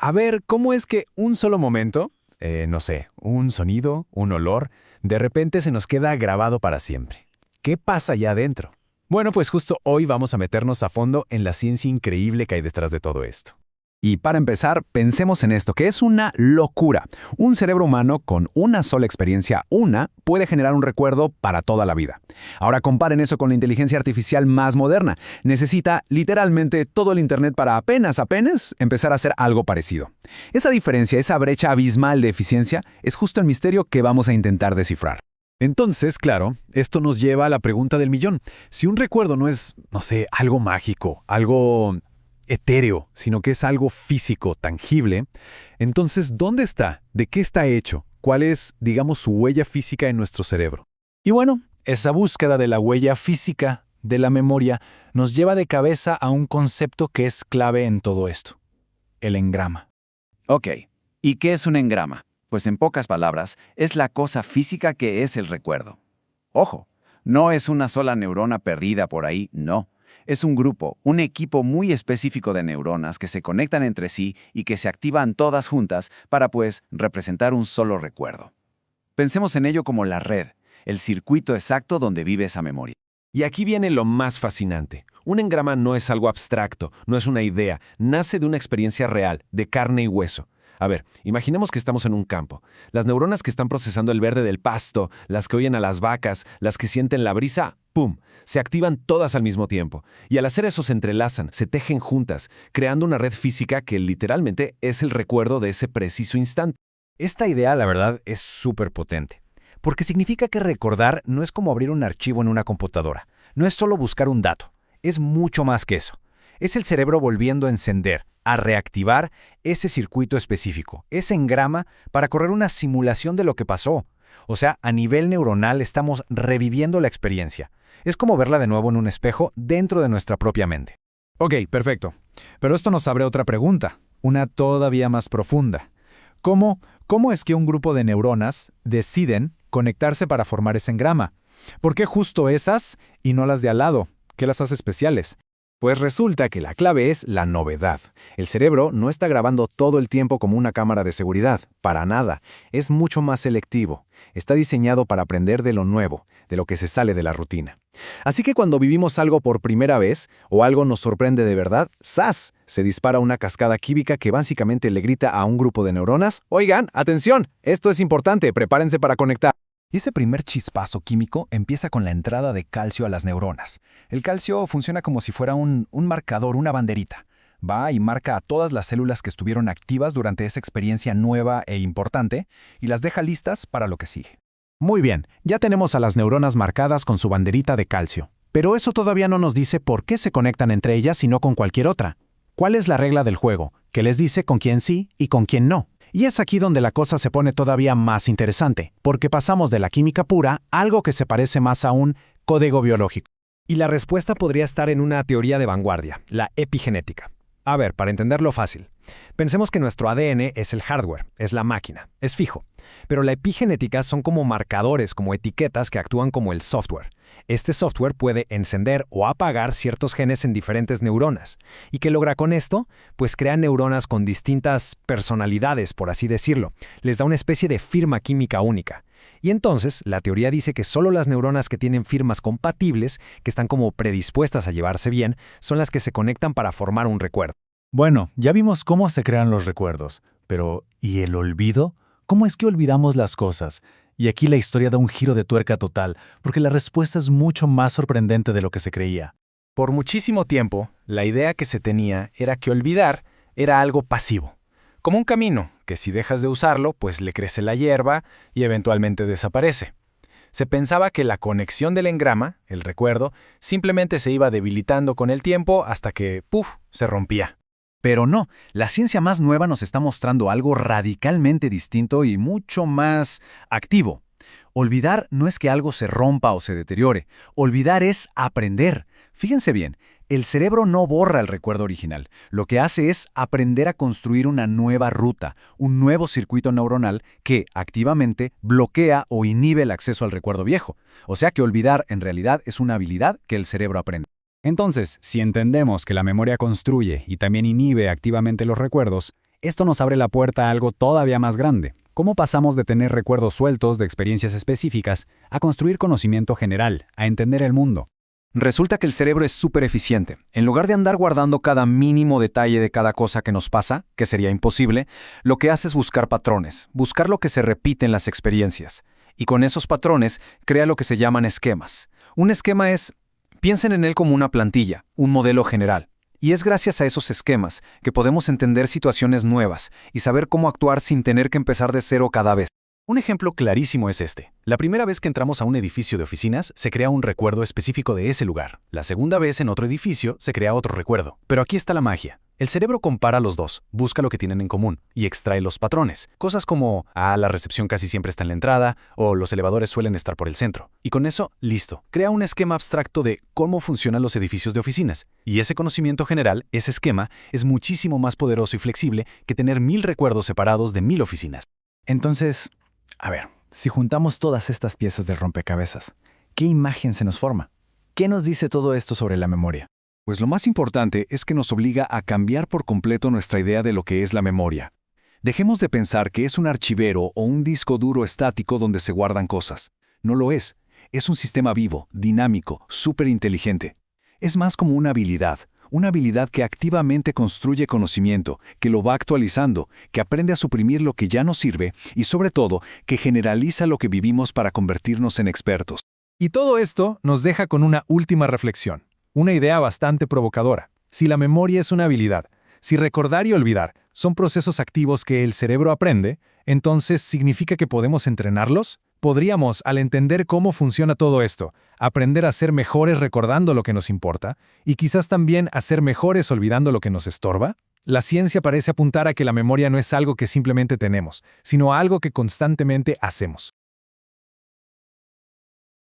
A ver, ¿cómo es que un solo momento, no sé, un sonido, un olor, de repente se nos queda grabado para siempre? ¿Qué pasa allá adentro? Bueno, pues justo hoy vamos a meternos a fondo en la ciencia increíble que hay detrás de todo esto. Y para empezar, pensemos en esto, que es una locura. Un cerebro humano con una sola experiencia, puede generar un recuerdo para toda la vida. Ahora comparen eso con la inteligencia artificial más moderna. Necesita literalmente todo el Internet para apenas empezar a hacer algo parecido. Esa diferencia, esa brecha abismal de eficiencia, es justo el misterio que vamos a intentar descifrar. Entonces, claro, esto nos lleva a la pregunta del millón. Si un recuerdo no es, no sé, algo mágico, algo etéreo, sino que es algo físico, tangible, entonces, ¿dónde está? ¿De qué está hecho? ¿Cuál es, digamos, su huella física en nuestro cerebro? Y bueno, esa búsqueda de la huella física, de la memoria, nos lleva de cabeza a un concepto que es clave en todo esto: el engrama. Ok, ¿y qué es un engrama? Pues en pocas palabras, es la cosa física que es el recuerdo. Ojo, no es una sola neurona perdida por ahí, no. Es un grupo, un equipo muy específico de neuronas que se conectan entre sí y que se activan todas juntas para, pues, representar un solo recuerdo. Pensemos en ello como la red, el circuito exacto donde vive esa memoria. Y aquí viene lo más fascinante. Un engrama no es algo abstracto, no es una idea, nace de una experiencia real, de carne y hueso. A ver, imaginemos que estamos en un campo. Las neuronas que están procesando el verde del pasto, las que oyen a las vacas, las que sienten la brisa, ¡pum!, se activan todas al mismo tiempo. Y al hacer eso se entrelazan, se tejen juntas, creando una red física que literalmente es el recuerdo de ese preciso instante. Esta idea, la verdad, es súper potente, porque significa que recordar no es como abrir un archivo en una computadora, no es solo buscar un dato, es mucho más que eso. Es el cerebro volviendo a encender, a reactivar ese circuito específico, ese engrama, para correr una simulación de lo que pasó. O sea, a nivel neuronal estamos reviviendo la experiencia. Es como verla de nuevo en un espejo dentro de nuestra propia mente. Ok, perfecto. Pero esto nos abre otra pregunta, una todavía más profunda. ¿Cómo es que un grupo de neuronas deciden conectarse para formar ese engrama? ¿Por qué justo esas y no las de al lado? ¿Qué las hace especiales? Pues resulta que la clave es la novedad. El cerebro no está grabando todo el tiempo como una cámara de seguridad, para nada. Es mucho más selectivo. Está diseñado para aprender de lo nuevo, de lo que se sale de la rutina. Así que cuando vivimos algo por primera vez, o algo nos sorprende de verdad, ¡zas!, se dispara una cascada química que básicamente le grita a un grupo de neuronas: «Oigan, atención, esto es importante, prepárense para conectar». Y ese primer chispazo químico empieza con la entrada de calcio a las neuronas. El calcio funciona como si fuera un marcador, una banderita. Va y marca a todas las células que estuvieron activas durante esa experiencia nueva e importante y las deja listas para lo que sigue. Muy bien, ya tenemos a las neuronas marcadas con su banderita de calcio. Pero eso todavía no nos dice por qué se conectan entre ellas y no con cualquier otra. ¿Cuál es la regla del juego? ¿Qué les dice con quién sí y con quién no? Y es aquí donde la cosa se pone todavía más interesante, porque pasamos de la química pura a algo que se parece más a un código biológico. Y la respuesta podría estar en una teoría de vanguardia, la epigenética. A ver, para entenderlo fácil, pensemos que nuestro ADN es el hardware, es la máquina, es fijo. Pero la epigenética son como marcadores, como etiquetas que actúan como el software. Este software puede encender o apagar ciertos genes en diferentes neuronas. ¿Y qué logra con esto? Pues crea neuronas con distintas personalidades, por así decirlo. Les da una especie de firma química única. Y entonces, la teoría dice que solo las neuronas que tienen firmas compatibles, que están como predispuestas a llevarse bien, son las que se conectan para formar un recuerdo. Bueno, ya vimos cómo se crean los recuerdos, pero ¿y el olvido? ¿Cómo es que olvidamos las cosas? Y aquí la historia da un giro de tuerca total, porque la respuesta es mucho más sorprendente de lo que se creía. Por muchísimo tiempo, la idea que se tenía era que olvidar era algo pasivo, como un camino, que si dejas de usarlo, pues le crece la hierba y eventualmente desaparece. Se pensaba que la conexión del engrama, el recuerdo, simplemente se iba debilitando con el tiempo hasta que, ¡puf!, se rompía. Pero no, la ciencia más nueva nos está mostrando algo radicalmente distinto y mucho más activo. Olvidar no es que algo se rompa o se deteriore. Olvidar es aprender. Fíjense bien, el cerebro no borra el recuerdo original. Lo que hace es aprender a construir una nueva ruta, un nuevo circuito neuronal que activamente bloquea o inhibe el acceso al recuerdo viejo. O sea que olvidar en realidad es una habilidad que el cerebro aprende. Entonces, si entendemos que la memoria construye y también inhibe activamente los recuerdos, Esto nos abre la puerta a algo todavía más grande. ¿Cómo pasamos de tener recuerdos sueltos de experiencias específicas a construir conocimiento general, a entender el mundo? Resulta que el cerebro es súper eficiente. En lugar de andar guardando cada mínimo detalle de cada cosa que nos pasa, que sería imposible, lo que hace es buscar patrones, buscar lo que se repite en las experiencias. Y con esos patrones crea lo que se llaman esquemas. Un esquema es, piensen en él como una plantilla, un modelo general. Y es gracias a esos esquemas que podemos entender situaciones nuevas y saber cómo actuar sin tener que empezar de cero cada vez. Un ejemplo clarísimo es este. La primera vez que entramos a un edificio de oficinas, se crea un recuerdo específico de ese lugar. La segunda vez en otro edificio, se crea otro recuerdo. Pero aquí está la magia. El cerebro compara los dos, busca lo que tienen en común y extrae los patrones. Cosas como, la recepción casi siempre está en la entrada, o los elevadores suelen estar por el centro. Y con eso, listo. Crea un esquema abstracto de cómo funcionan los edificios de oficinas. Y ese conocimiento general, ese esquema, es muchísimo más poderoso y flexible que tener 1000 recuerdos separados de 1000 oficinas. Entonces, a ver, si juntamos todas estas piezas del rompecabezas, ¿qué imagen se nos forma? ¿Qué nos dice todo esto sobre la memoria? Pues lo más importante es que nos obliga a cambiar por completo nuestra idea de lo que es la memoria. Dejemos de pensar que es un archivero o un disco duro estático donde se guardan cosas. No lo es. Es un sistema vivo, dinámico, súper inteligente. Es más como una habilidad que activamente construye conocimiento, que lo va actualizando, que aprende a suprimir lo que ya no sirve y sobre todo, que generaliza lo que vivimos para convertirnos en expertos. Y todo esto nos deja con una última reflexión. Una idea bastante provocadora. Si la memoria es una habilidad, si recordar y olvidar son procesos activos que el cerebro aprende, entonces ¿significa que podemos entrenarlos? Podríamos, al entender cómo funciona todo esto, aprender a ser mejores recordando lo que nos importa y quizás también a ser mejores olvidando lo que nos estorba. La ciencia parece apuntar a que la memoria no es algo que simplemente tenemos, sino algo que constantemente hacemos.